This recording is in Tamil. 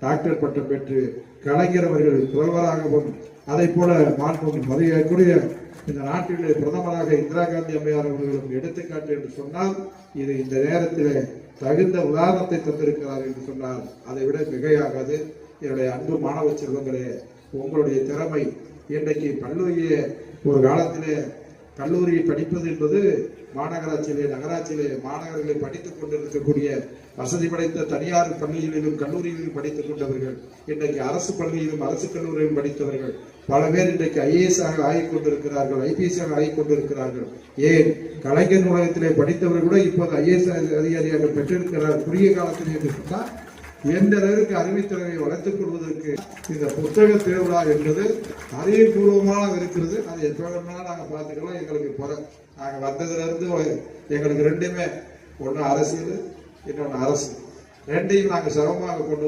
டாக்டர் பட்டம் பெற்று கலைஞர் அவர்கள் புலவராகவும் அதை போல மதியக்கூடிய இந்த நாட்டிலே பிரதமராக இந்திரா காந்தி அம்மையார் அவர்களும் எடுத்துக்காட்டு என்று சொன்னால் இது இந்த நேரத்தில் தகுந்த உதாரணத்தை தந்திருக்கிறார் என்று சொன்னால் அதை விட மிகையாகாது. என்னுடைய அன்பு மாணவ செல்வங்களே, உங்களுடைய திறமை இன்றைக்கு கல்லூரியே ஒரு காலத்திலே கல்லூரியை படிப்பது என்பது மாநகராட்சியிலே நகராட்சியிலே மாணவர்களை படித்துக் கொண்டிருக்கக்கூடிய வசதி படைத்த தனியார் பள்ளியிலும் கல்லூரியிலும் படித்துக் கொண்டவர்கள் இன்றைக்கு அரசு பள்ளியிலும் அரசு கல்லூரியிலும் படித்தவர்கள் பல பேர் இன்றைக்கு ஐஏஎஸ் ஆக ஆகிக் கொண்டிருக்கிறார்கள், ஐபிஎஸ் ஆக ஆகிக் கொண்டிருக்கிறார்கள். ஏன் கலைஞர் நூலகத்திலே படித்தவர்கள் கூட இப்போது ஐஏஎஸ் அதிகாரியாக பெற்றிருக்கிறார். குறுகிய காலத்தில் என்று சொன்னால் எந்த அளவிற்கு அறிவுத்திறனை வளர்த்துக் கொள்வதற்கு இந்த புத்தக திருவிழா என்பது அறிவுபூர்வமாக இருக்கிறது. அது எப்ப வேணாலும் நாங்கள் பார்த்துக்கலாம். எங்களுக்கு நாங்கள் வந்ததுல இருந்து எங்களுக்கு ரெண்டுமே, ஒன்று அரசியல், இன்னொன்று அரசு, ரெண்டையும் நாங்கள் சமமாக கொண்டு